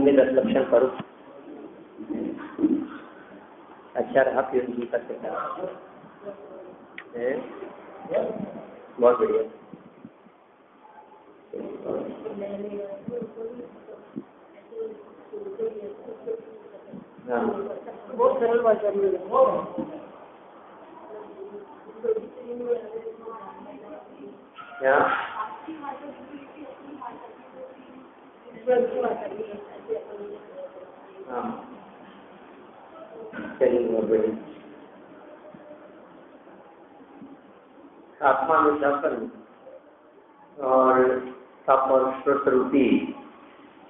के 10 लक्षण करो। अच्छा रहा पीएम जी का सेवा है, बहुत बढ़िया। हाँ बहुत सरल भाषा में क्या हाँ चलिए बहुत बढ़िया। आत्मानुशासन और तप और स्वरूपी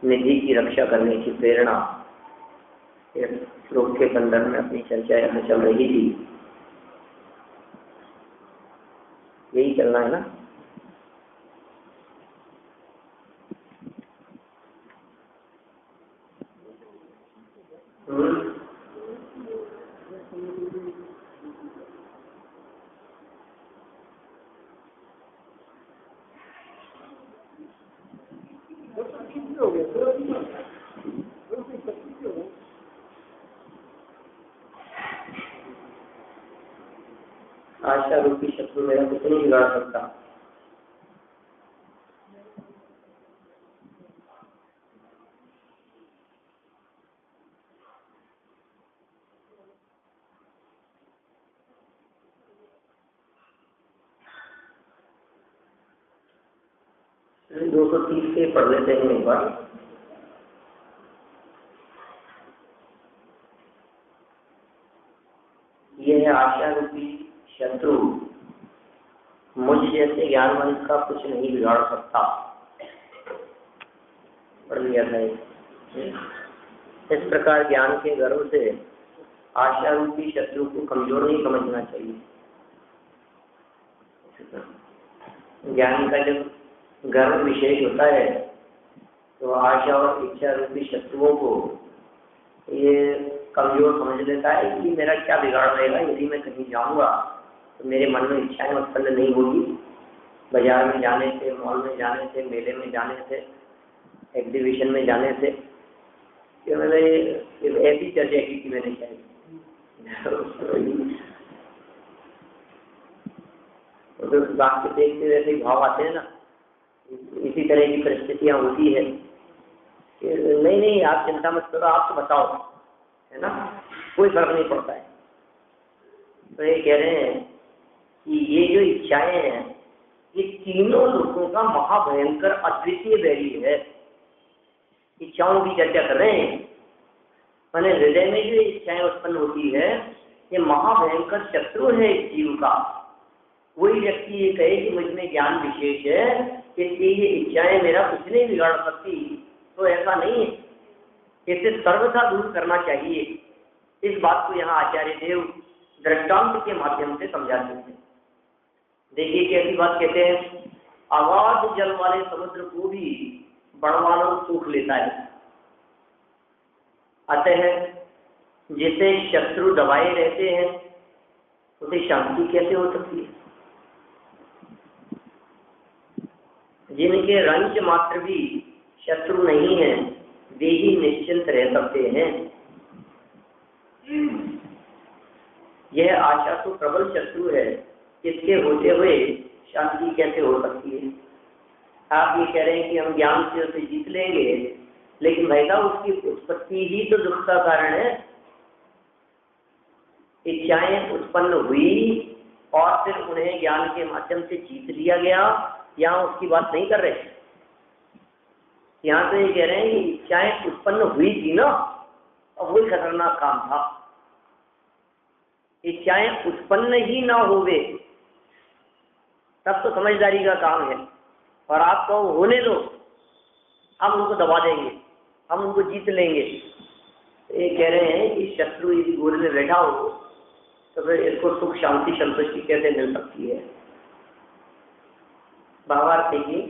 निधि की रक्षा करने की प्रेरणा इस श्लोक के संदर्भ में अपनी चर्चा यहाँ चल रही थी। यही चलना है ना? आशा रूपी शत्रु मेरा कुछ नहीं बिगाड़ सकता। तो 230 से पढ़ लेते हैं एक बार। यह है आशा रूपी शत्रु मुझ जैसे ज्ञानवंत का कुछ नहीं बिगाड़ सकता। पढ़ लिया था। इस प्रकार ज्ञान के गर्व से आशा रूपी शत्रु को कमजोर नहीं समझना चाहिए। ज्ञान का जब गर्व विशेष होता है तो आशा और इच्छा रूपी शत्रुओं को ये कमजोर समझ लेता है कि मेरा क्या बिगाड़ रहेगा, यदि मैं कहीं जाऊंगा तो मेरे मन में इच्छाएं उत्पन्न नहीं होगी। बाजार में जाने से, मॉल में जाने से, मेले में जाने से, एग्जीबिशन में जाने से, कि मैंने ऐसी चर्चा की कि मैंने क्या तो वाक्य देखते वैसे ही भाव आते हैं ना। इसी तरह की परिस्थितियां होती है कि नहीं नहीं आप चिंता मत करो, आप तो बताओ, है ना, कोई फर्क नहीं पड़ता है। तो ये कह रहे हैं कि ये जो इच्छाएं हैं ये तीनों लोगों का महाभयंकर अद्वितीय वैरी है। इच्छाओं की चर्चा कर रहे हैं। मैंने हृदय में जो इच्छाएं उत्पन्न होती है ये महाभयंकर शत्रु है इस जीव का। वही व्यक्ति ये कहे कि मुझ में ज्ञान विशेष है, इसलिए ये इच्छाएं मेरा कुछ नहीं बिगाड़ सकती, तो ऐसा नहीं है। इसे सर्वथा दूर करना चाहिए। इस बात को यहाँ आचार्य देव दृष्टांत के माध्यम से समझाते हैं। देखिए कैसी बात कहते हैं। अगाध जल वाले समुद्र को भी बड़वानव सूख लेता है। अतः जिसे शत्रु दबाए रहते हैं उसे शांति कैसे हो सकती है। जिनके रंच मात्र भी शत्रु नहीं है वे ही निश्चिंत रह सकते हैं। यह आशा तो प्रबल शत्रु है, इसके होते हुए शांति कैसे हो सकती है। आप ये कह रहे हैं कि हम ज्ञान से उसे जीत लेंगे, लेकिन भाई साहब उसकी उत्पत्ति ही तो दुख का कारण है। इच्छाएं उत्पन्न हुई और फिर उन्हें ज्ञान के माध्यम से जीत लिया गया। यहाँ उसकी बात नहीं कर रहे। यहाँ तो ये कह रहे हैं कि इच्छाएं उत्पन्न हुई थी ना, और वही खतरनाक काम था। इच्छाएं उत्पन्न ही ना हुए तब तो समझदारी का काम है। और आप कहो होने दो, हम उनको दबा देंगे, हम उनको जीत लेंगे। ये कह रहे हैं कि शत्रु यदि गोद में बैठा हो तो फिर इसको सुख शांति संतुष्टि कैसे मिल सकती है। भावार्थ देखिए,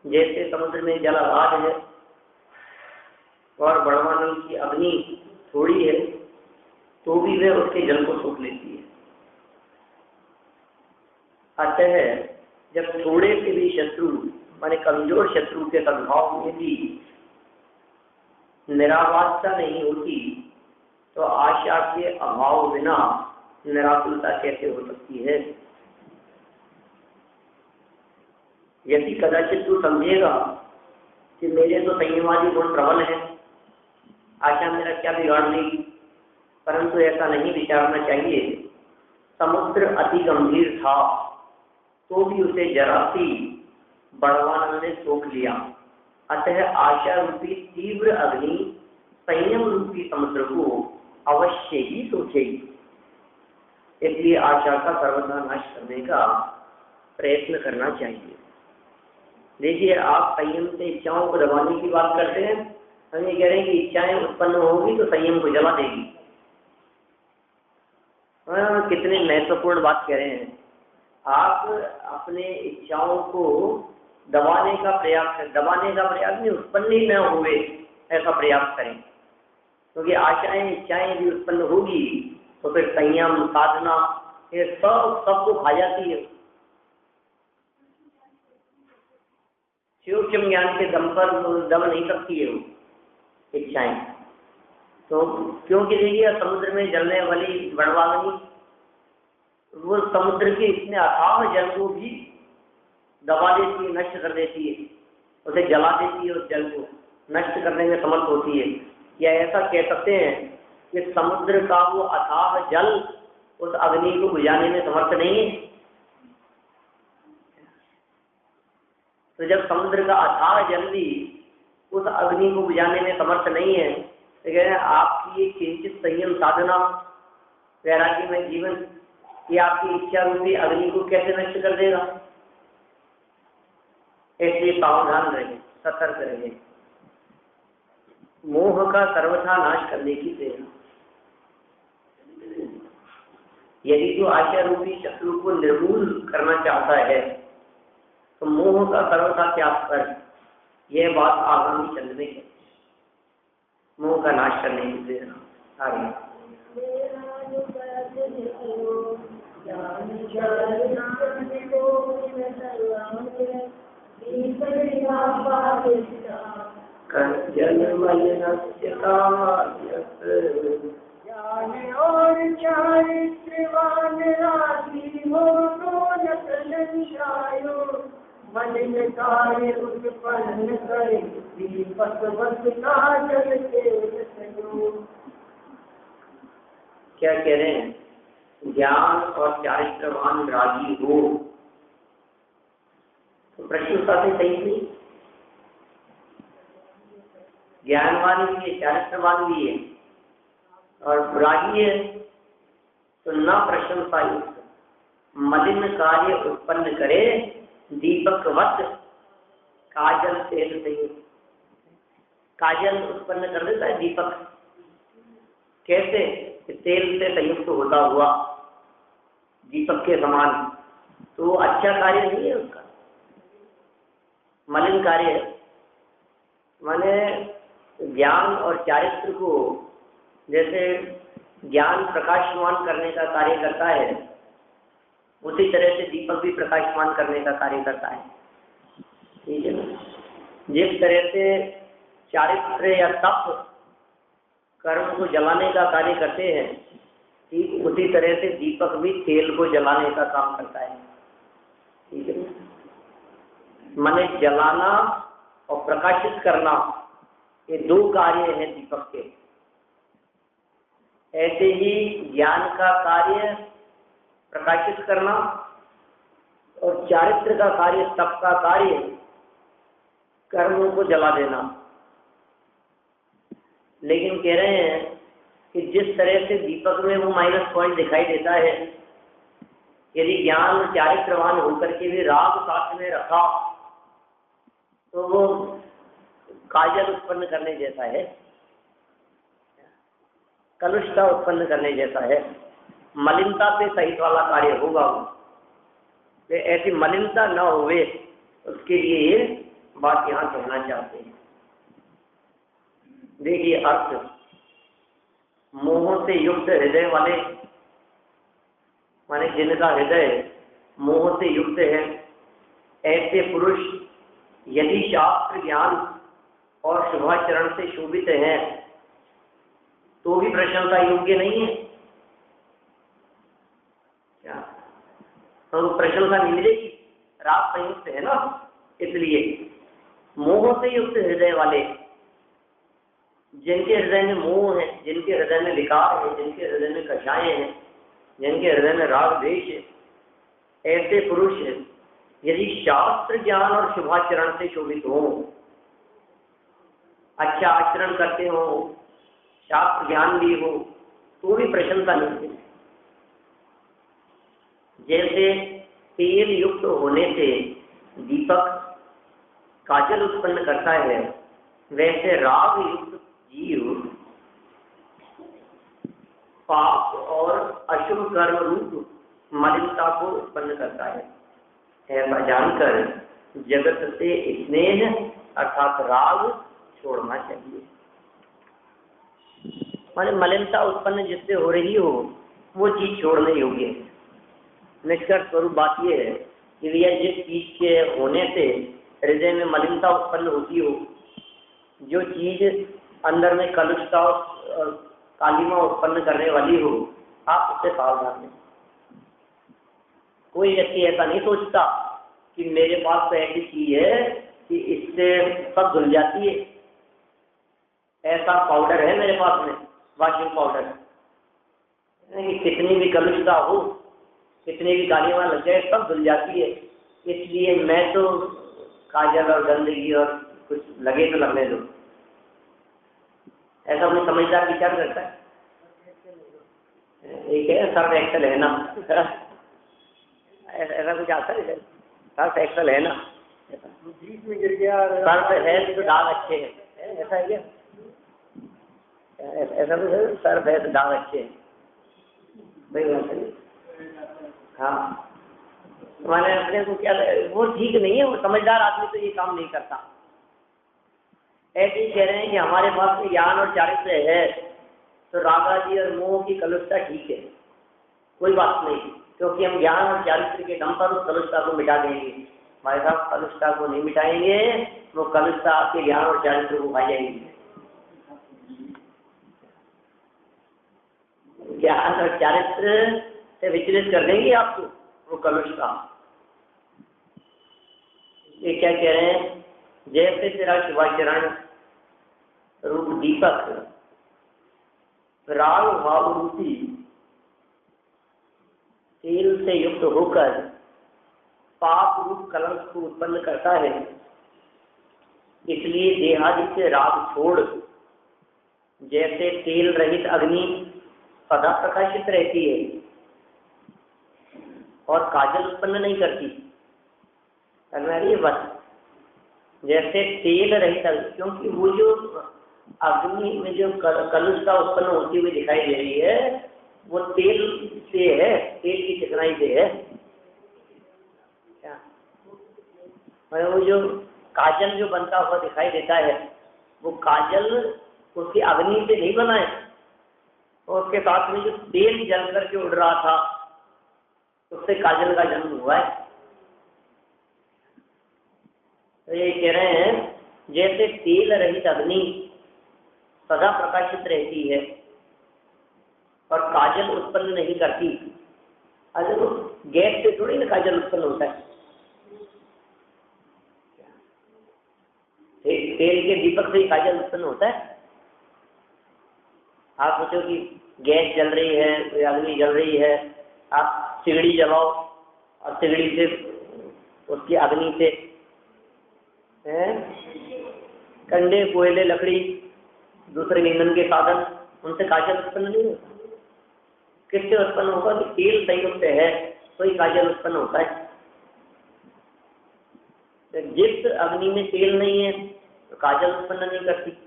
जैसे समुद्र में जलाभार है और बड़वानल की अग्नि थोड़ी है तो भी वह उसके जल को सूख लेती है। अतः जब थोड़े से भी शत्रु माने कमजोर शत्रु के सद्भाव में भी निरावासता नहीं होती तो आशा के अभाव बिना निराकुलता कैसे हो सकती है। यदि कदाचित तू समझेगा कि मेरे तो संयमादि गुण प्रबल है, आशा मेरा क्या बिगाड़ लेगी, परंतु ऐसा नहीं विचारना चाहिए। समुद्र अति गंभीर था तो भी उसे जरा सी बड़वान ने सोख लिया। अतः आशा रूपी तीव्र अग्नि संयम रूपी समुद्र को अवश्य ही सोखेगी। इसलिए आशा का सर्वथा नाश करने का प्रयत्न करना चाहिए। देखिए, आप संयम से इच्छाओं को दबाने की बात करते हैं, हम ये कह रहे हैं कि इच्छाएं उत्पन्न होगी तो संयम को जला देगी। कितनी महत्वपूर्ण बात कह रहे हैं। आप अपने इच्छाओं को दबाने का प्रयास नहीं, उत्पन्न ही न हुए ऐसा प्रयास करें, क्योंकि आशाएं इच्छाएं भी उत्पन्न होगी तो फिर संयम साधना ये सबको खा जाती है। सूक्ष्म ज्ञान के दम पर दम नहीं सकती है वो इच्छाएं। तो क्योंकि देखिए, समुद्र में जलने वाली बड़वागनी वो समुद्र के इतने अथाह जल को भी दबा देती है, नष्ट कर देती है, उसे जला देती है, उस जल को नष्ट करने में समर्थ होती है। या ऐसा कह सकते हैं कि समुद्र का वो अथाह जल उस अग्नि को बुझाने में समर्थ नहीं है। तो जब समुद्र का अथाह जल भी उस अग्नि को बुझाने में समर्थ नहीं है, तो कह रहे हैं आपकी किंचित संयम साधना वैराग्य में जीवन ये आपकी इच्छा रूपी अग्नि को कैसे नष्ट कर देगा। इसलिए सावधान रहे, सतर्क रहे, मोह का सर्वथा नाश करने की प्रेरणा। यदि तो आशा रूपी शत्रु को निर्मूल करना चाहता है तो मोह का सर्वथा त्याग कर, यह बात आगामी चंद में है, मोह का नाश करने की प्रेरणा। आगे और चारित्रवान राजी हो नशो मलिन कार्य उत्पन्न करे दीपक वत काजल के रसो। क्या कह रहे हैं? ज्ञान और चारित्रवान रागी हो, तो प्रश्नता से सही नहीं। ज्ञानवान भी है, चारित्रवान भी है और रागी है, तो न प्रशंसा युक्त मलिन कार्य उत्पन्न करे दीपक वत काजल तेल से। काजल उत्पन्न कर देता है दीपक, कैसे? तेल से संयुक्त होता हुआ दीपक के समान। तो अच्छा कार्य नहीं है उसका, मलिन कार्य है। माने ज्ञान और चारित्र को जैसे ज्ञान प्रकाशमान करने का कार्य करता है, उसी तरह से दीपक भी प्रकाशमान करने का कार्य करता है। ठीक है ना? जिस तरह से चारित्र या तप कर्म को जलाने का कार्य करते हैं, ठीक उसी तरह से दीपक भी तेल को जलाने का काम करता है। ठीक है? माने जलाना और प्रकाशित करना, ये दो कार्य हैं दीपक के। ऐसे ही ज्ञान का कार्य प्रकाशित करना और चारित्र का कार्य, तप का कार्य कर्मों को जला देना। लेकिन कह रहे हैं कि जिस तरह से दीपक में वो माइनस पॉइंट दिखाई देता है, यदि ज्ञान चारित्रवान होकर के भी राग साथ में रखा तो वो काजल उत्पन्न करने जैसा है, कलुषता उत्पन्न करने जैसा है, मलिनता से सहित वाला कार्य होगा वो। तो ऐसी मलिनता न होवे, उसके लिए ये बात यहाँ कहना चाहते हैं। देखिए अर्थ, मोह से युक्त हृदय वाले, माने जिनका हृदय मोह से युक्त है, ऐसे पुरुष यदि शास्त्र ज्ञान और शुभाचरण से शोभित हैं तो भी प्रशंसा योग्य नहीं है क्या? तो प्रशंसा नहीं मिलेगी, राग संयुक्त है ना। इसलिए मोह से युक्त हृदय वाले, जिनके हृदय में मोह है, जिनके हृदय में विकार है, जिनके हृदय में कषाय है, जिनके हृदय में राग द्वेष है, ऐसे पुरुष यदि शास्त्र ज्ञान और शुभाचरण से शोभित हो, अच्छा आचरण करते हो, शास्त्र ज्ञान भी हो, तो भी प्रशंसा नहीं मिलती। जैसे तेल युक्त होने से दीपक काजल उत्पन्न करता है, वैसे राग युक्त जीव पाप और अशुभ कर्म रूप मलिनता को उत्पन्न करता है। ऐसा जानकर जगत से स्नेह अर्थात राग छोड़ना चाहिए। माने मलिनता उत्पन्न जिससे हो रही हो वो चीज छोड़ने योग्य है। निष्कर्ष स्वरूप बात यह है कि यह जिस चीज के होने से हृदय में मलिनता उत्पन्न होती हो, जो चीज अंदर में कलुषता और कालिमा उत्पन्न करने वाली हो, आप उससे सावधान रहें। कोई व्यक्ति ऐसा नहीं सोचता कि मेरे पास तो ऐसी चीज है कि इससे सब धुल जाती है, ऐसा पाउडर है मेरे पास में, वॉशिंग पाउडर, कितनी भी कलुषता हो, कितनी भी कालिमा लग जाए, सब धुल जाती है, इसलिए मैं तो काजल और गंदगी और कुछ लगे तो लगने दो। ऐसा कोई समझदार विचार करता है? एक है सर्फ एक्सल है ना, ऐसा कुछ आता है? सर्फ एक्सल है ना, बीच में गिर गया, सर्फ है तो दाग अच्छे हैं, ऐसा है क्या? ऐसा कुछ है? सर्फ है तो दाग अच्छे हैं, भाई बात है। हाँ, मैंने अपने को क्या, वो ठीक नहीं है, वो समझदार आदमी तो ये काम नहीं करता। ऐसे ही कह रहे हैं कि हमारे पास में ज्ञान और चारित्र्य है तो रागादि और मोह की कलुषता ठीक है, कोई बात नहीं, क्योंकि हम ज्ञान और चारित्र्य के दम पर उस कलुषता को मिटा देंगे। हमारे साथ कलुषता को नहीं मिटाएंगे, वो कलुषता आपके ज्ञान और चारित्र्य को खा जाएगी। ज्ञान और चारित्र्य से विचलित कर देंगे आपको वो कलुषता। ये क्या कह रहे हैं? जैसे तेरा शुभाचरण रूप दीपक राग भाव रूपी तेल से युक्त होकर पाप रूप कलंक को उत्पन्न करता है, इसलिए देहादि से राग छोड़, जैसे तेल रहित अग्नि सदा प्रकाशित रहती है और काजल उत्पन्न नहीं करती। ये बस जैसे तेल रहित अग्नि, क्योंकि वो जो अग्नि में जो कलुषता उत्पन्न होती हुई दिखाई दे रही है वो तेल से है, तेल की चिकनाई से है क्या? वो जो काजल जो बनता हुआ दिखाई देता है वो काजल उसकी अग्नि से नहीं बना है, और उसके साथ में जो तेल जल करके उड़ रहा था उससे काजल का जन्म हुआ है। तो ये कह रहे हैं जैसे तेल रहित अग्नि सदा प्रकाशित रहती है और काजल उत्पन्न नहीं करती। अगर तो गैस से थोड़ी ना काजल उत्पन्न होता है, तेल के दीपक से ही काजल उत्पन्न होता है। आप सोचो कि गैस जल रही है, कोई अग्नि जल रही है, आप सिगड़ी जलाओ और सिगड़ी से उसकी अग्नि से कंडे, कोयले, लकड़ी, दूसरे ईंधन के साधन, उनसे काजल उत्पन्न नहीं होता। किससे उत्पन्न होगा? कि तेल संयुक्त है तो ही काजल उत्पन्न होता है। तो जिस अग्नि में तेल नहीं है तो काजल उत्पन्न नहीं करती।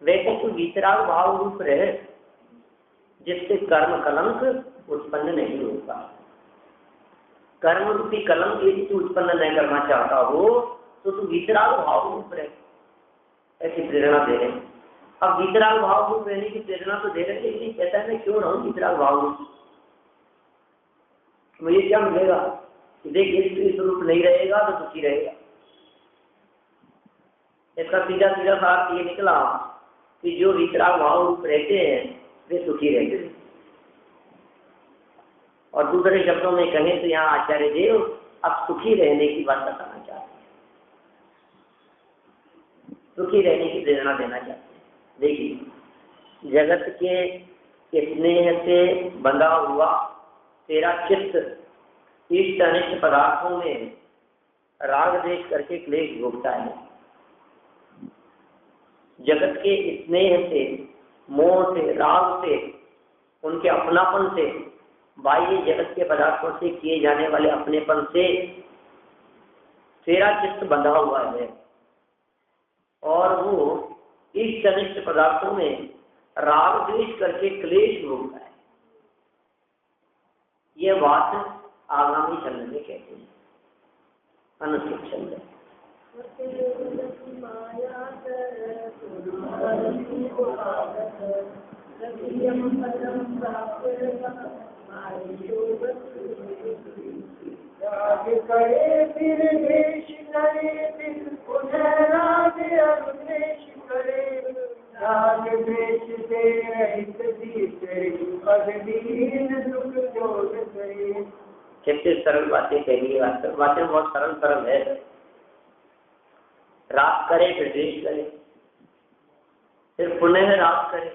वैसे तो वितराग भाव रूप रहे जिससे कर्म कलंक उत्पन्न नहीं होता। कर्म रूपी कलंक यदि तू उत्पन्न नहीं करना चाहता हो तो तू वितराग भाव रूप रहे, ऐसी प्रेरणा दे रहे। अब वितराग भाव रूप रहने की प्रेरणा तो दे रहे, लेकिन कहता है मैं क्यों रहूं वितराग भाव रूप? मुझे क्या मिलेगा? देख, इस स्वरूप नहीं रहेगा तो दुखी रहेगा। इसका सीधा सीधा सा अर्थ ये निकला कि जो वितराग भाव रूप रहते हैं वे सुखी रहते हैं। और दूसरे शब्दों में कहें तो यहाँ आचार्य देव अब सुखी रहने की बात बताना चाहते हैं, सुखी रहने की प्रेरणा देना चाहते हैं। देखिए, जगत के स्नेह से बंधा हुआ तेरा चित्त इष्ट अनिष्ट पदार्थों में राग देश करके क्लेश भोगता है। जगत के स्नेह से, मोह से, राग से, उनके अपनापन से, बाह्य जगत के पदार्थों से किए जाने वाले अपनेपन से तेरा चित्त बंधा हुआ है और वो इष्ट अनिष्ट पदार्थों में राग द्वेष करके क्लेश भोगता है। यह बात आगामी छंद में कहते हैं, अनुच्छेद छंद। करे फिर देश करे फिर पुनः राग अनुदेश करे, राग द्वेष से रहित जीते पद दीन दुख जोड़ करे। कितनी सरल बातें कही, बातें बहुत सरल सरल है। राग करे फिर द्वेष करे, फिर पुनः राग करे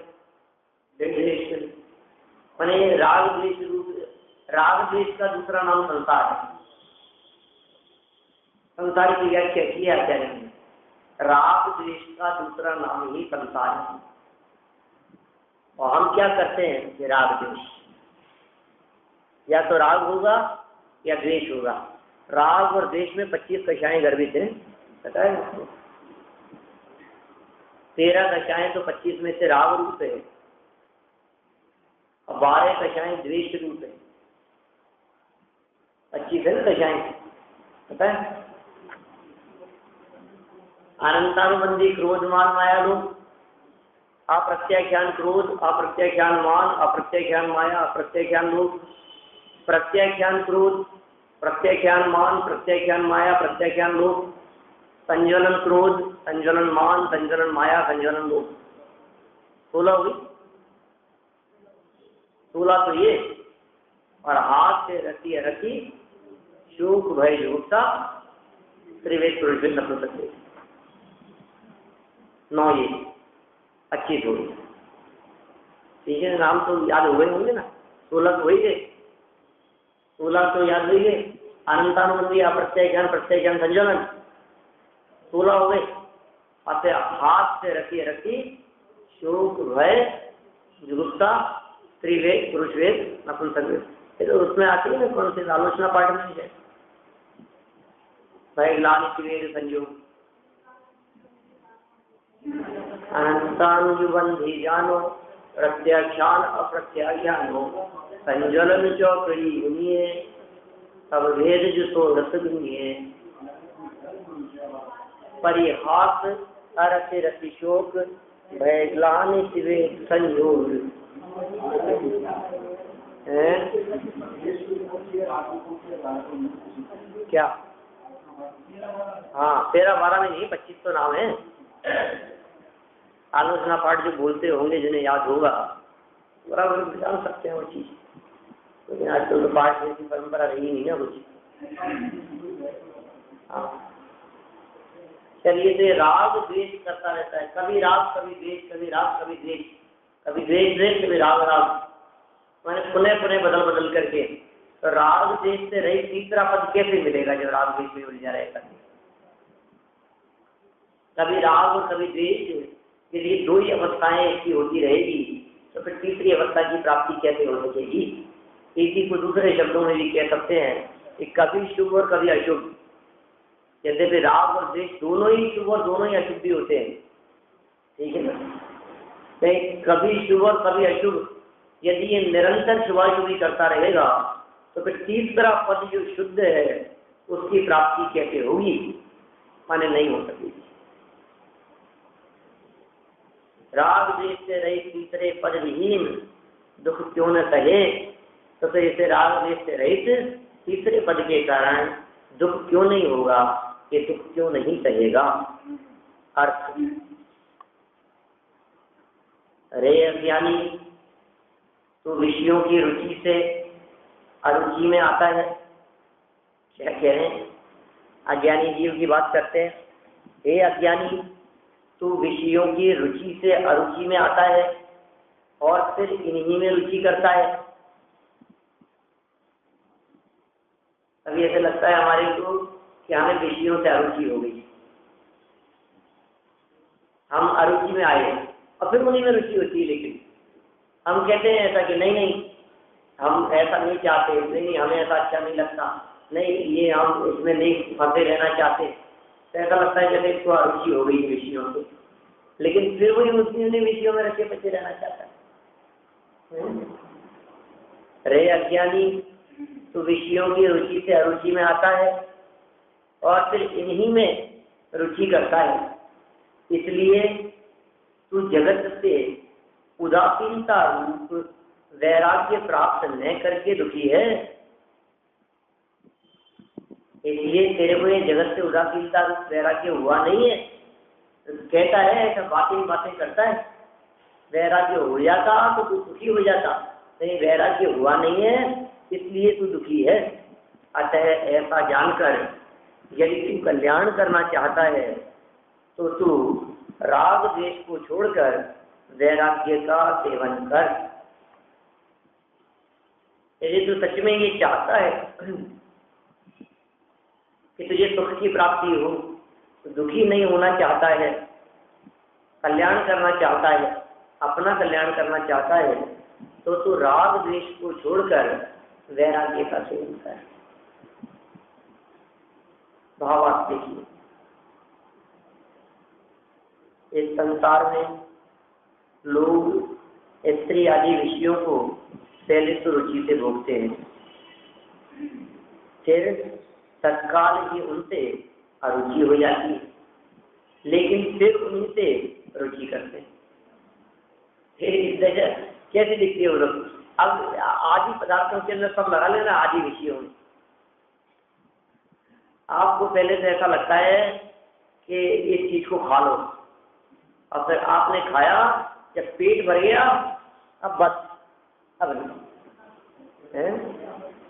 फिर द्वेष करे। माने राग द्वेष रूप, राग द्वेष का दूसरा नाम संसार है। संसार की व्याख्या की है आचार्य ने, राग द्वेष का दूसरा नाम ही संसार है। और हम क्या करते हैं कि राग द्वेष, या तो राग होगा या द्वेष होगा। राग और द्वेष में 25 कक्षाएं गर्भित हैं, पता है आपको। 13 कक्षाएं तो 25 में से राग रूप है और 12 कक्षाएं द्वेष रूप है। 25 है ना कक्षाएं, पता है। अनंतानुबंधी क्रोध मान माया लोग, अप्रत्याख्यान क्रोध, अप्रत्याख्यान मान, अप्रत्याख्यान माया, अप्रत्याख्यान लोग, प्रत्याख्यान क्रोध, प्रत्याख्यान मान, प्रत्याख्यान माया, प्रत्याख्यान लोग, संज्वलन क्रोध, संज्वलन मान, संज्वलन माया, संज्वलन लोग। 16 हुई, 16 तो ये। और हाथ से रखी रखी शोक भय जुगुप्सा त्रिवेद पुरुष नपुंसक 9 ये 25 हो गई। ठीक है, नाम तो याद हो गए होंगे ना। 16 तो वही गए, 16 तो याद हुई गए। अनंतानुबंधी, अप्रत्याख्यान, प्रत्याख्यान, संज्वलन 16 हो गए। और फिर हाथ से रखी रखी शोक भय जुगुप्सा त्रिवेद पुरुष वेद नपुंसक वेद। तो उसमें आती है ना, कौन सी आलोचना पाठ में है, भय ग्लानि वेद संयोग। अनंतानुबंधी जानो, प्रत्याख्यान अप्रत्याख्यानो, संज्वलन चौकड़ी सुनिए, सब भेद जो सो रस दुनिये, परिहास अरस रति शोक, भय ग्लानि वेद संयोग। क्या? हाँ, 13-12 में नहीं, 25 तो नाम है। आलोचना पाठ जो बोलते होंगे, जिन्हें याद होगा, बराबर जान सकते हैं वो चीज। लेकिन आजकल तो पाठ जैसी परंपरा रही नहीं ना कुछ। हाँ, चलिए। तो राग द्वेष करता रहता है, कभी राग कभी द्वेष, कभी राग कभी द्वेष, कभी द्वेष द्वेष, कभी राग राग, मैंने पुनः पुनः बदल बदल करके। तो राग द्वेष से रहित तीसरा पद कैसे मिलेगा जब राग द्वेष में उलझा रहेगा? कभी राग और कभी द्वेष, यदि 2 ही अवस्थाएं इसकी होती रहेगी तो फिर तीसरी अवस्था की प्राप्ति कैसे हो सकेगी? इसी को दूसरे शब्दों में भी कह सकते हैं कि कभी शुभ और कभी अशुभ। यद्यपि राग और द्वेष दोनों ही शुभ और दोनों ही अशुभ भी होते हैं, ठीक है ना। कभी शुभ और कभी अशुभ, यदि ये निरंतर शुभाशुभी करता रहेगा तो फिर तीसरा पद जो शुद्ध है उसकी प्राप्ति कैसे होगी? माने नहीं हो सकेगी। राग द्वेष से रहित तीसरे पद विहीन दुख क्यों न सहे, तो इसे राग द्वेष से रहित तीसरे पद के कारण दुख क्यों नहीं होगा, ये दुख क्यों नहीं सहेगा? अर्थ। रे अज्ञानी, तो विषयों की रुचि से अरुचि में आता है। क्या कह रहे हैं? अज्ञानी जीव की बात करते हैं। हे अज्ञानी, तू विषयों की रुचि से अरुचि में आता है और फिर इन्हीं में रुचि करता है। अभी ऐसा लगता है हमारे को कि हमें विषयों से अरुचि हो गई, हम अरुचि में आए और फिर उन्हीं में रुचि होती है। लेकिन हम कहते हैं ऐसा कि नहीं नहीं, हम ऐसा नहीं चाहते, नहीं हमें ऐसा अच्छा नहीं लगता, नहीं ये हम इसमें नहीं फंसे रहना चाहते। तो ऐसा लगता है जैसे इसको अरुचि हो गई विषयों से, लेकिन फिर वही उन्हीं विषयों में रखे बचे रहना चाहता है। रे अज्ञानी, तो विषयों की रुचि से अरुचि में आता है और फिर इन्हीं में रुचि करता है। इसलिए तू जगत से उदासीनता रूप वैराग्य प्राप्त न करके दुखी है। इसलिए तेरे को ये जगत से उदासीनता रूप वैराग्य हुआ नहीं है। तो कहता है ऐसा बातें करता है, वैराग्य हो जाता तो तू सुखी हो जाता, नहीं वैराग्य हुआ नहीं है इसलिए तू दुखी है। अतः ऐसा जानकर यदि तू कल्याण करना चाहता है तो तू राग द्वेष को छोड़कर वैराग्य का सेवन कर। यदि तू सच में ये चाहता है कि तुझे सुख की प्राप्ति हो, तो दुखी नहीं होना चाहता है, कल्याण करना चाहता है, अपना कल्याण करना चाहता है, तो तू राग द्वेष को छोड़कर वैराग्य का सेवन कर। भावार्थ देखिए, इस संसार में लोग स्त्री आदि विषयों को पहले तो रुचि से भोगते हैं, फिर तत्काल ही उनसे अरुचि हो जाती है, लेकिन फिर उन्हीं से रुचि करते हैं। फिर इस दशा कैसे दिखती है वो लोग? अब आदि पदार्थों के अंदर सब लगा लेना, आदि विषयों में आपको पहले से ऐसा लगता है कि इस चीज को खा लो, और फिर आपने खाया, जब पेट भर गया, अब बस अब नहीं,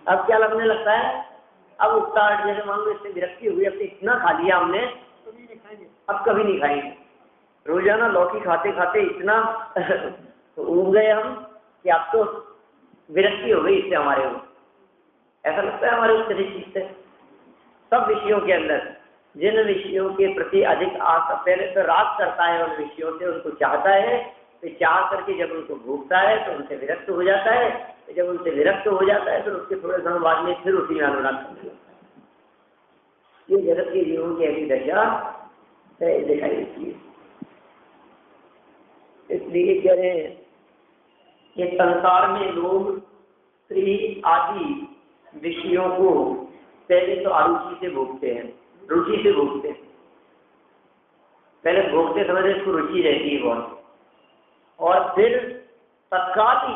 अब क्या लगने लगता है? अब उत्साह, जैसे मान लो इससे विरक्ति हुई, अब इतना खा लिया हमने, अब कभी नहीं खाएंगे। रोजाना लौकी खाते खाते इतना उब गए हम कि अब तो विरक्ति हो गई इससे हमारे को। ऐसा लगता है हमारे उस चीज से। सब विषयों के अंदर जिन विषयों के प्रति अधिक आशा, पहले तो राग करता है उन विषयों से, उनको चाहता है, फिर चाह करके जब उनको भूखता है तो उनसे विरक्त हो जाता है, तो जब उनसे विरक्त हो जाता है फिर उसके थोड़े समय बाद में फिर उसी में अनुराग करने लगता है। ये जगत के जीवों की ऐसी दशा दिखाई देती है। इसलिए कह रहे हैं कि संसार में लोग स्त्री आदि विषयों को पहले तो अरुचि से भोगते हैं, रुचि से भोगते हैं। पहले भोगते समय इसको रुचि रहती है बहुत, और फिर तत्काल ही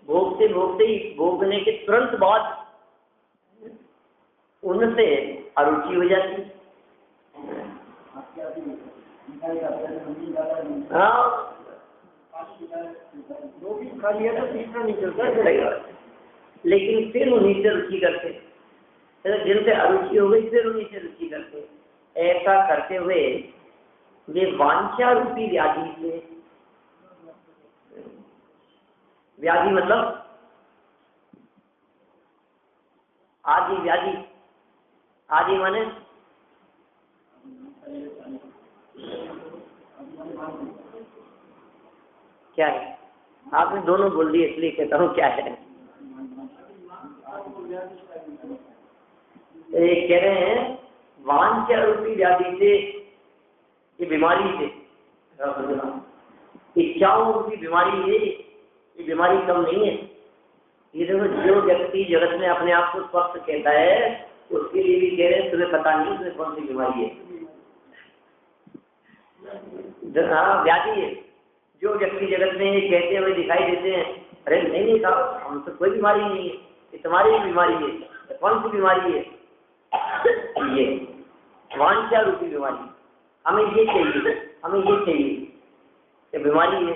भोगते भोगते ही, भोगने के तुरंत बाद उनसे अरुचि हो जाती है। हाँ, खा लिया तो तीसरा नहीं चलता, लेकिन फिर उन्हीं से रुचि करते, जिनसे अरुचि हो गई फिर उन्हीं से रुचि करते। ऐसा करते हुए वे वांछा रूपी व्याधि से, व्याधि मतलब आदि, व्याधि आदि माने क्या है? आपने दोनों बोल दिए इसलिए कहता हूँ क्या है। कह रहे हैं वांछा रूपी व्याधि से, ये बीमारी से, इच्छाओं रूपी बीमारी है, ये बीमारी कम नहीं है। ये देखो, जो व्यक्ति जगत में अपने आप को स्वस्थ कहता है उसके लिए भी कह रहे हैं तुम्हें पता नहीं तुम्हें कौन सी बीमारी है। हाँ, व्याधि है। जो व्यक्ति जगत में ये कहते हुए दिखाई देते हैं, अरे नहीं साहब हम तो कोई बीमारी नहीं है, ये तुम्हारी ही बीमारी है। तो कौन सी बीमारी है? ये वांछा रूपी बीमारी। हमें ये चाहिए, हमें ये चाहिए, ये बीमारी है।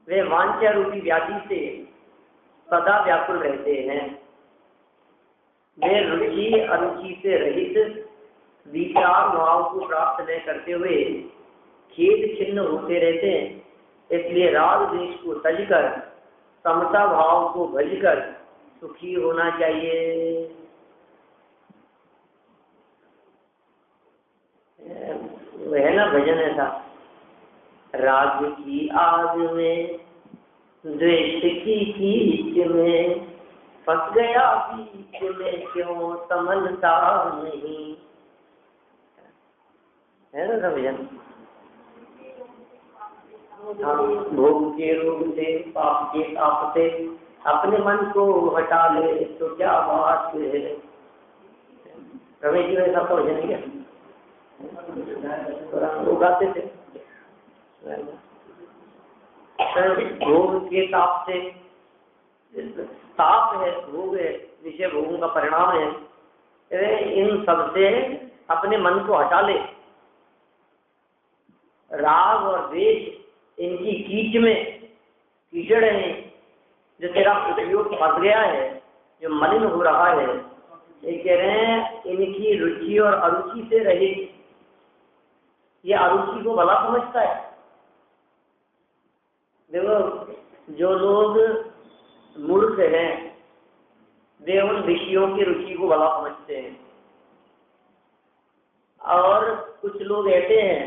वे वांछा रूपी व्याधि से सदा व्याकुल रहते हैं। वे रुचि अरुचि से रहित विचार भाव को प्राप्त न करते हुए खेद छिन्न होते रहते हैं। इसलिए राग द्वेष को तजकर समता भाव को भजकर सुखी होना चाहिए। वह ना भजन ऐसा, राग की आग में द्वेष की कीच में फंस गया बीच में क्यों समझता नहीं, है ना भजन। भोग के रोग से पाप के ताप से अपने मन को हटा ले तो क्या बात है। रमेश जी ऐसा तो भजन किया, वो गाते थे। भोग के ताप से, ताप है, भोग है, विषय भोगों का परिणाम है। इन सब से अपने मन को हटा ले। राग और द्वेष इनकी कीच में कीचड़ है, जो तेरा उपयोग फंस गया है, जो मलिन हो रहा है। ये कह रहे हैं इनकी रुचि और अरुचि से रहित। ये अरुचि को भला समझता है। देखो जो लोग मूर्ख हैं वे उन विषयों की रुचि को भला समझते हैं, और कुछ लोग ऐसे हैं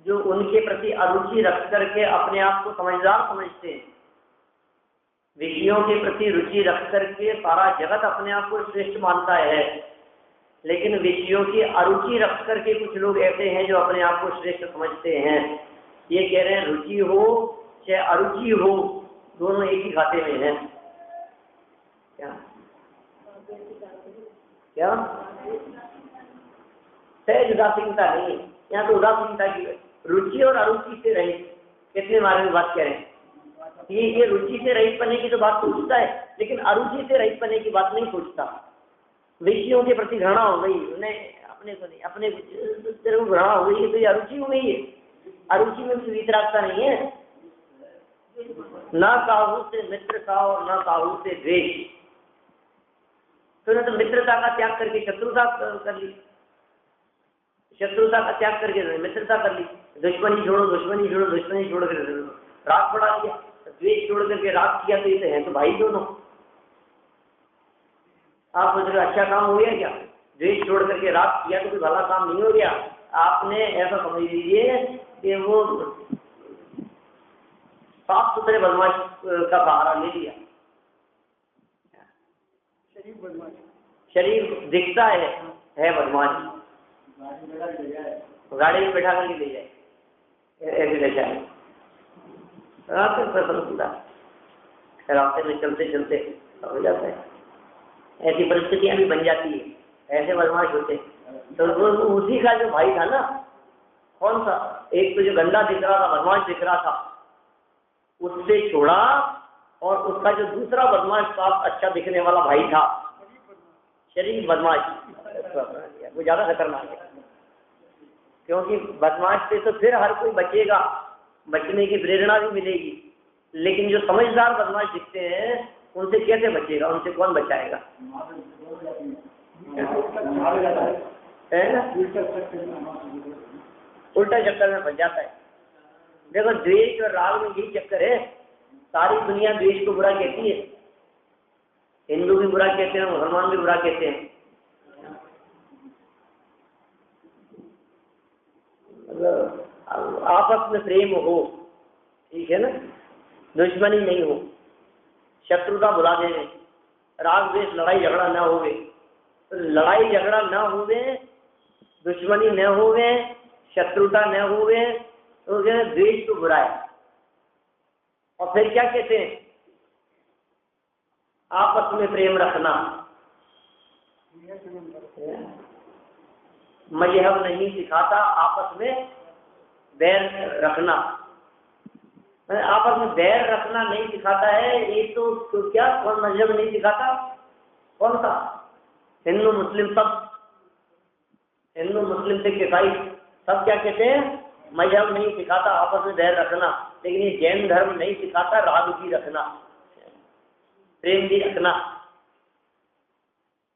जो उनके प्रति अरुचि रख करके अपने आप को समझदार समझते हैं। विषयों के प्रति रुचि रख करके सारा जगत अपने आप को श्रेष्ठ मानता है, लेकिन विषयों की अरुचि रख करके कुछ लोग ऐसे हैं जो अपने आप को श्रेष्ठ समझते हैं। ये कह रहे हैं रुचि हो चाहे अरुचि हो, दोनों एक ही खाते में है। क्या क्या सहज उदासीनता नहीं, यहाँ तो उदासीनता की रुचि और अरुचि से रहित। कितने बारे में बात करें, ये रुचि से रहित बनने की तो बात सोचता है, लेकिन अरुचि से रहित बनने की बात नहीं सोचता। विषयों के प्रति घृणा हो गई उन्हें, अपने को नहीं, अपने तेरे को घृणा हो गई है तो ये अरुचि हो गई है। अरुचि में भी वितरागता नहीं है। ना काहू से मित्र का और ना काहू से द्वेष। तो मित्रता का त्याग करके शत्रुता कर ली, शत्रुता का त्याग करके मित्रता कर ली। दुश्मनी छोड़ो, दुश्मनी छोड़ो, दुश्मनी छोड़ कर राग बढ़ा दिया। द्वेष छोड़ करके राग किया तो ये है तो भाई दोनों। आप सोच रहे अच्छा काम हो गया क्या? द्वेष छोड़ करके राग किया तो कोई भला काम नहीं हो गया। आपने ऐसा समझ लीजिए कि वो साफ सुथरे बदमाश का सहारा ले लिया। शरीर दिखता है बदमाश, गाड़ी में बैठा करके ले जाए, ऐसे दशा है। रास्ते में चलते चलते हो जाता है, ऐसी परिस्थितियां भी बन जाती है, ऐसे बदमाश होते। तो वो उसी का जो भाई था ना, कौन सा, एक तो जो गंदा दिख रहा था, बदमाश दिख रहा था, उससे छोड़ा, और उसका जो दूसरा बदमाश साफ अच्छा दिखने वाला भाई था, शरीफ बदमाश, वो ज्यादा खतरनाक है। क्योंकि बदमाश से तो फिर हर कोई बचेगा, बचने की प्रेरणा भी मिलेगी, लेकिन जो समझदार बदमाश दिखते हैं उनसे कैसे बचेगा, उनसे कौन बचाएगा? उल्टा चक्कर में फंस जाता है। देखो द्वेष और राग में यही चक्कर है। सारी दुनिया द्वेष को बुरा कहती है, हिंदू भी बुरा कहते हैं, मुसलमान भी बुरा कहते हैं। आपस में प्रेम हो, ठीक है ना, दुश्मनी नहीं हो, शत्रुता भुला देवे, राग द्वेष लड़ाई झगड़ा न होवे, तो लड़ाई झगड़ा न होवे, दुश्मनी न होवे, शत्रुता न होवे, तो द्वेष तो बुरा है। और फिर क्या कहते हैं? आपस में प्रेम रखना। मजहब नहीं सिखाता आपस में बैर रखना, आपस में बैर रखना नहीं सिखाता है। ये तो क्या, कौन मजहब नहीं सिखाता? कौन सा? हिंदू मुस्लिम सब हिंदू, मुस्लिम, सिख, ईसाई सब क्या कहते हैं? मजहब नहीं सिखाता आपस में बैर रखना, लेकिन ये जैन धर्म नहीं सिखाता राग भी रखना, प्रेम भी रखना।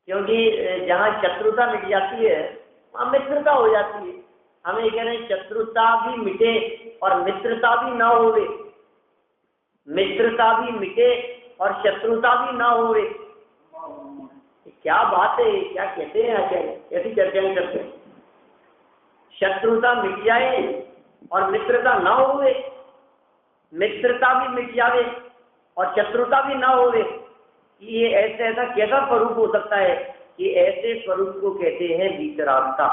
क्योंकि जहाँ शत्रुता मिट जाती है वहाँ मित्रता हो जाती है। हमें ये कह रहे हैं शत्रुता भी मिटे और मित्रता भी ना होवे, मित्रता भी मिटे और शत्रुता भी ना होवे। क्या बात है, क्या कहते हैं आचार्य, ऐसी चर्चाएं करते हैं। शत्रुता मिट जाए और मित्रता ना होवे, मित्रता भी मिट जावे और शत्रुता भी ना होवे, ये ऐसा कैसा स्वरूप हो सकता है? कि ऐसे स्वरूप को कहते हैं वीतरागता।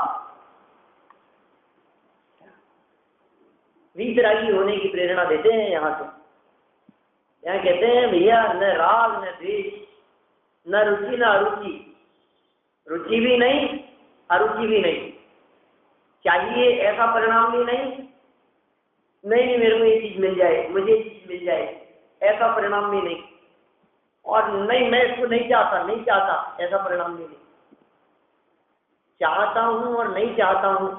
वीतरागी होने की प्रेरणा देते हैं यहाँ से। यहाँ कहते हैं भैया न राग न द्वेष, न रुचि न अरुचि, रुचि भी नहीं अरुचि भी नहीं, चाहिए ऐसा परिणाम भी नहीं, नहीं मेरे को ये चीज मिल जाए, मुझे ये चीज मिल जाए, ऐसा परिणाम भी नहीं, और नहीं मैं इसको नहीं चाहता ऐसा परिणाम भी नहीं। चाहता हूं और नहीं चाहता हूं,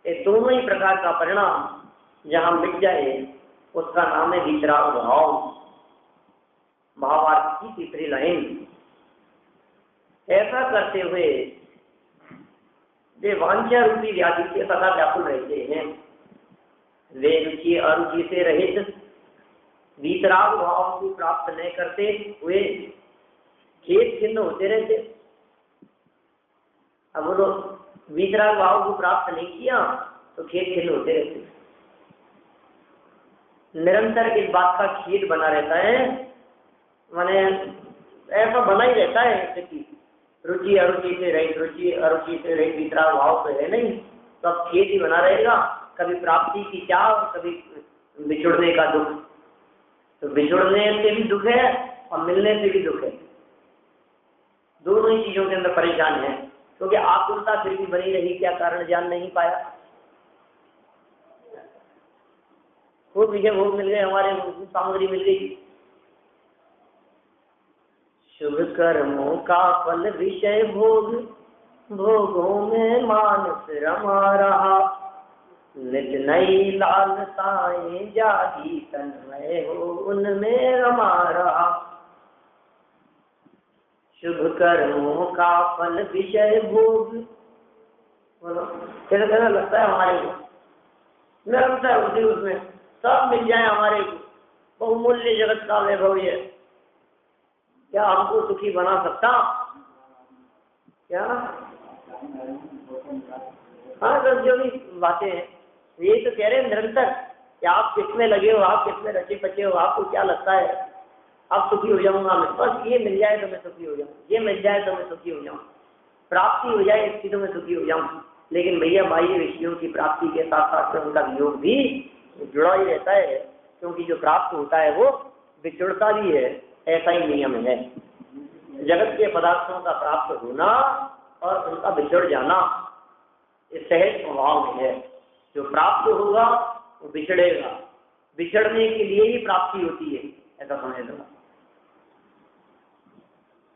ये दोनों ही प्रकार का परिणाम जहां मिट जाए उसका नाम है वीतराग भाव। भावार्थ की तीसरी लाइन। ऐसा करते हुए वे वांछा रूपी व्याधि से सदा व्याकुल रहते हैं। वे रुचि अरुचि से रहित वीतराग भाव को प्राप्त नहीं करते हुए खेद खिन्न होते रहते। अब वो लोग वीतराग भाव को प्राप्त नहीं किया तो खेद खिन्न होते रहते। निरंतर इस बात का खेद बना रहता है, माने ऐसा बना ही रहता है कि रुचि अरुचि से रहित, रुचि अरुचि से रहित वीतराग भाव तो है नहीं, तो अब खेद ही बना रहेगा। कभी प्राप्ति की चाह, कभी बिछुड़ने का दुख। तो बिछुड़ने से भी दुख है और मिलने से भी दुख है, दोनों ही चीजों के अंदर परेशान है। क्योंकि आकुलता फिर भी बनी रही, क्या कारण जान नहीं पाया। खूब विषय भोग मिल गए, हमारे सामग्री मिल गई। शुभ कर्मों का फल विषय भोग, भोगों में मानस रमा रहा। नित नई लालसाएं जागी तन्मय हो उनमें रमा रहा। शुभ कर्मों का फल विषय भोग, बोलो कैसा लगता है हमारे को? निरंतर उसी उसमें सब मिल जाए हमारे को, बहुमूल्य जगत का वैभव है। क्या हमको सुखी बना सकता? क्या? हाँ सर, जो भी बातें हैं ये तो कह रहे हैं निरंतर कि आप किसमें लगे हो, आप किसमें रचे पचे हो, आपको क्या लगता है अब सुखी हो जाऊंगा मैं, बस ये मिल जाए तो मैं सुखी हो जाऊँ, ये मिल जाए तो मैं सुखी हो जाऊँ, प्राप्ति हो जाए इसकी तो मैं सुखी हो जाऊँ। लेकिन भैया बाह्य विषयों की प्राप्ति के साथ साथ में उनका वियोग भी जुड़ा ही रहता है, क्योंकि जो प्राप्त होता है वो बिछुड़ता भी है, ऐसा ही नियम है। जगत के पदार्थों का प्राप्त होना और उनका बिछुड़ जाना इस सहज स्वभाव में है। जो प्राप्त होगा वो बिछड़ेगा, बिछड़ने के लिए ही प्राप्ति होती है, ऐसा समझ लो।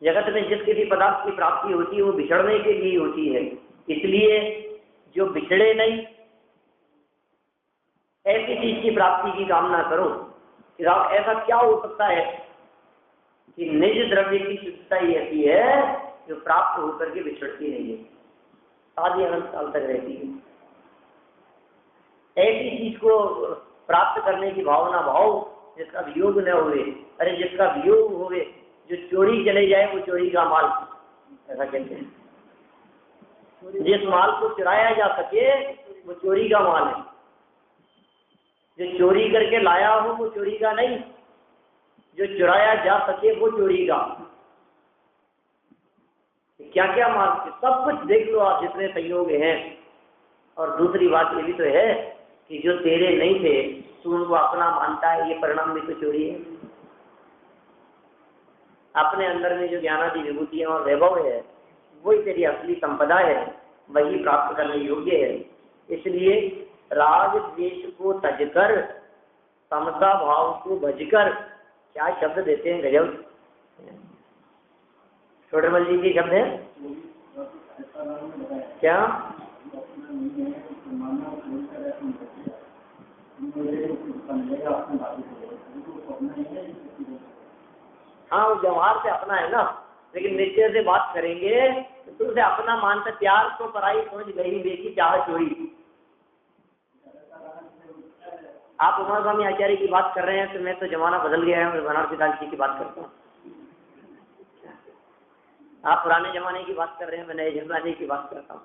जगत में जिस किसी पदार्थ की प्राप्ति होती है वो बिछड़ने के लिए होती है, इसलिए जो बिछड़े नहीं ऐसी चीज की प्राप्ति की कामना करो। कि ऐसा क्या हो सकता है कि निज द्रव्य की शुद्धता ही ऐसी है जो प्राप्त होकर के बिछड़ती नहीं है, आदि अनंत काल तक रहती है। ऐसी चीज को प्राप्त करने की भावना भाव जिसका वियोग न हुए, अरे जिसका वियोग हुए, जो चोरी चले जाए वो चोरी का माल, ऐसा कहते हैं। जिस माल को चुराया जा सके वो चोरी का माल है, जो चोरी करके लाया हो वो चोरी का नहीं, जो चुराया जा सके वो चोरी का। क्या क्या माल, सब कुछ देख लो आप जितने संयोग हैं। और दूसरी बात ये भी तो है कि जो तेरे नहीं थे तू उनको अपना मानता है, ये परिणाम भी तो चोरी है। अपने अंदर में जो ज्ञानादि विभूतियां और वैभव है वही तेरी असली संपदा है, वही प्राप्त करने योग्य है। इसलिए राग द्वेष को तजकर समता भाव को भजकर, क्या शब्द देते हैं गजब। छोटेमल जी के शब्द है क्या? हाँ वो व्यवहार से अपना है ना, लेकिन निश्चय से बात करेंगे तो तुमसे अपना मानता प्यार तो पराई समझ गई देखी चाह चोरी। आप उमा स्वामी आचार्य की बात कर रहे हैं तो मैं तो जमाना बदल गया है, मैं बनारसी दास जी की बात करता हूँ। आप पुराने जमाने की बात कर रहे हैं, मैं नए जमाने की बात करता हूँ।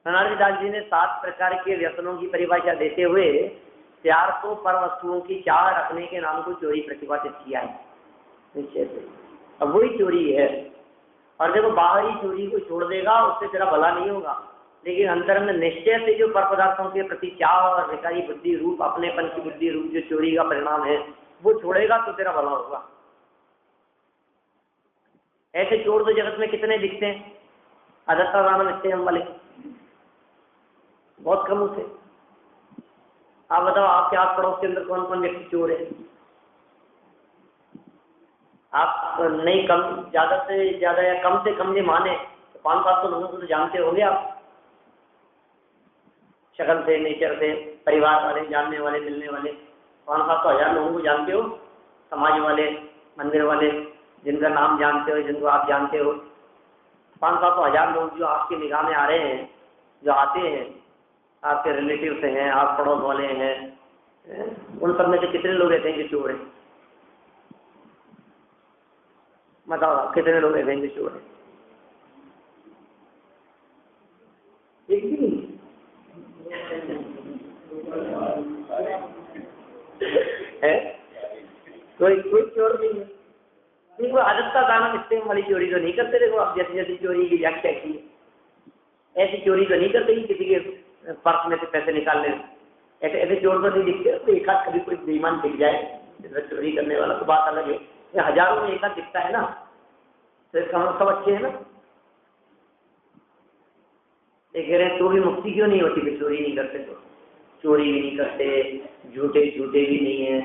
बनारसी दास जी ने 7 प्रकार के व्यसनों की परिभाषा देते हुए प्यार को पर वस्तुओं की चाह रखने के नाम को चोरी प्रतिपादित किया है निश्चय से। अब वही चोरी है। और देखो बाहरी चोरी को छोड़ देगा उससे तेरा भला नहीं होगा, लेकिन अंदर में निश्चय से जो पर पदार्थों के प्रति चाह और विकारी बुद्धि रूप अपनेपन की बुद्धि रूप जो चोरी का परिणाम है वो छोड़ेगा तो तेरा भला होगा। ऐसे चोर तो जगत में कितने दिखते हैं, अदत्ता राम लिखते हैं हम वाले, बहुत कम उसे। आप बताओ आपके आस पड़ोस के अंदर कौन कौन व्यक्ति चोर है? आप नहीं कम ज्यादा से ज्यादा या कम से कम भी माने तो 500-700 लोगों को तो जानते होंगे आप, शक्ल से, नेचर से, परिवार वाले, जानने वाले, मिलने वाले 500-700 हजार लोगों को जानते हो। समाज वाले, मंदिर वाले, जिनका नाम जानते हो, जिनको आप जानते हो, 500-700 हजार लोग जो आपकी निगाह में आ रहे हैं, जो आते हैं, आपके रिलेटिव से हैं, आप पड़ोस वाले हैं, उन सब में से कितने लोग ऐसे हैं जो चोर हैं? बताओ कितने लोग ऐसे हैं जो चोर हैं? एक भी नहीं है, कोई चोर नहीं है। देखो आदत का दाना सिस्टम वाली चोरी तो नहीं करते। देखो आप जैसी जैसी चोरी की व्याख्या की ऐसी चोरी तो नहीं करते किसी के पर्स में से पैसे निकालने। ऐसे ऐसे चोर तो नहीं दिखते। तो एक आध कभी कोई बेईमान दिख जाए चोरी करने वाला तो बात अलग है, ये हजारों में एक आध दिखता है ना, तो सब अच्छे है ना। ये कह रहे तो भी मुक्ति क्यों नहीं होती कि चोरी नहीं करते? तो चोरी भी नहीं करते, झूठे भी नहीं है,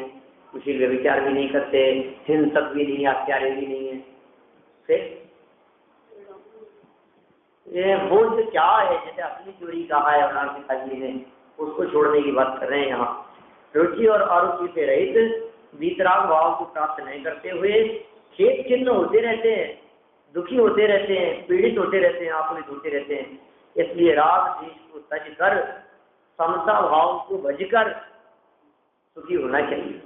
कुछ व्यभिचार भी नहीं करते, हिंसक भी नहीं, हत्यारे भी नहीं है। फिर ये वो जो क्या है, जैसे असली चोरी कहा है बनारसी दास जी ने, उसको छोड़ने की बात कर रहे हैं यहाँ। रुचि और अरुचि से रहित वीतराग भाव को प्राप्त नहीं करते हुए खेद चिन्ह होते रहते हैं, दुखी होते रहते हैं, पीड़ित होते रहते हैं, आकुलित होते रहते हैं। इसलिए राग देश को तज कर समता भाव को भजकर सुखी होना चाहिए।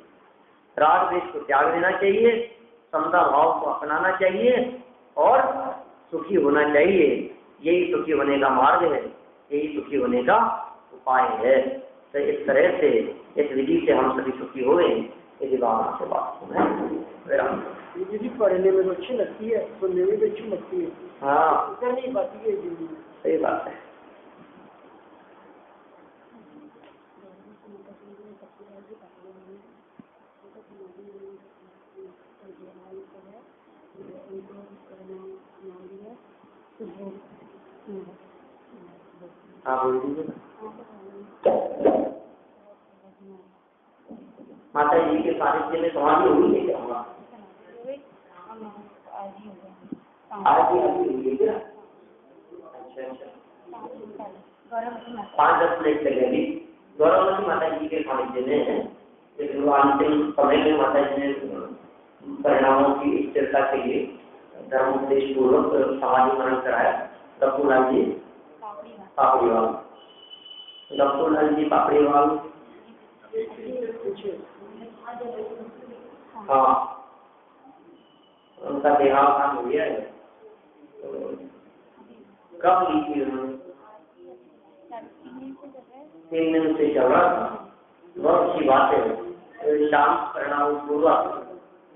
राग देश को त्याग देना चाहिए, समता भाव को अपनाना चाहिए और सुखी होना चाहिए। यही सुखी होने का मार्ग है, यही सुखी होने का उपाय है। तो इस तरह से इस विधि से हम सभी सुखी हो गए। यदि भावना से बात विधि पढ़ने में अच्छी लगती है, सुनने में भी अच्छी लगती है। हाँ कर नहीं पाती है, सही बात है। हाँ बोल दीजिए। माता जी के सानिध्य में समाधि हुई है क्या? आज ही हुई है क्या? अच्छा 5-10 मिनट लगेगी। गौरवती माता जी के सानिध्य में है, लेकिन वो अंतिम समय में माता जी ने परिणामों की स्थिरता के लिए धर्मोपदेश पूर्वक समाधि मरण कराया। दफ्फूलाल जी पापड़ीवाल, दफ्फूलाल जी पापड़ीवाल, हाँ उनका देहांत हो गया है। कब ली थी उन्होंने? 3 दिन से चल रहा था। बहुत अच्छी बात है। शाम परिणाम पूर्वक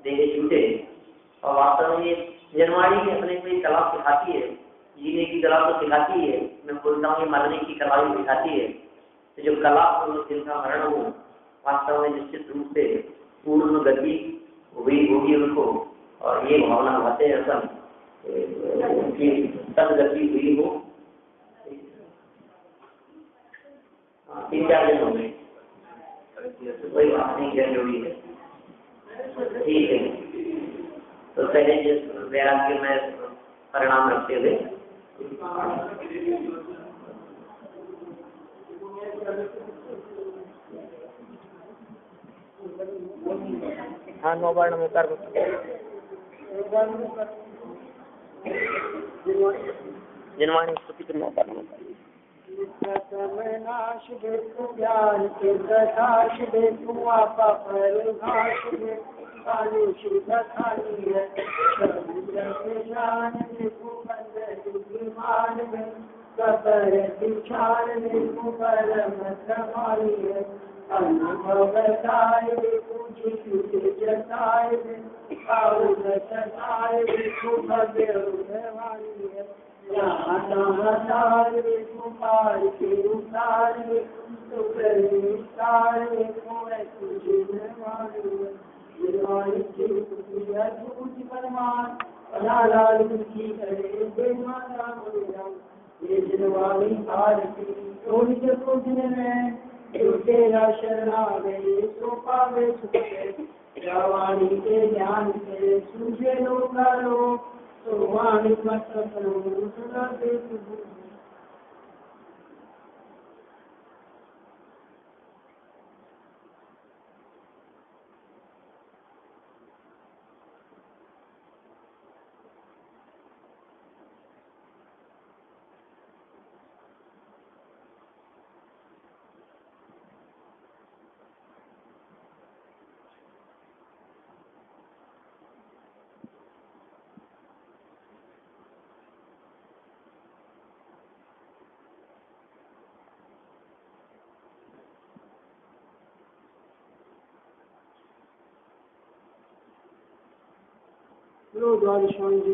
देह छूटे। और वास्तव में ये जनवाड़ी की अपने कोई कला सिखाती है, जीने की कला तो सिखाती है। मैं बोलता हूँ ये मरने की कला भी सिखाती है। तो जो कला जिनका मरण हो वास्तव में निश्चित रूप से पूर्ण गति हुई होगी उनको, और ये भावना भाते हैं सब उनकी सदगति हुई हो। 3-4 दिन हो गए, कोई बात नहीं, जरूरी है, ठीक है। तो पहले जिस वैराग्य में परिणाम रखते हुए हाँ 9 वर्ण में कर्म जिनवाणी स्तुति के 9 वर्ण में नाश देखो ज्ञान के प्रकाश देखो आपा परभाष देखो काली शुद्ध खाली है ज्ञान देखो बंदमान में कबर विचार देखो परम समाई है अनुभव बताए देखो जीते जताए देखो जताए देखो भव्य उन्नवानी है उतार के उतार उतार परमान लाल की करे जिनवाणी भारती थोड़ी कुछ में तेरा शरणा गए सो पावे जवानी के ज्ञान से सूझे लोका लोग तो वाणी मत सुना दे द्वादश स्वामी जी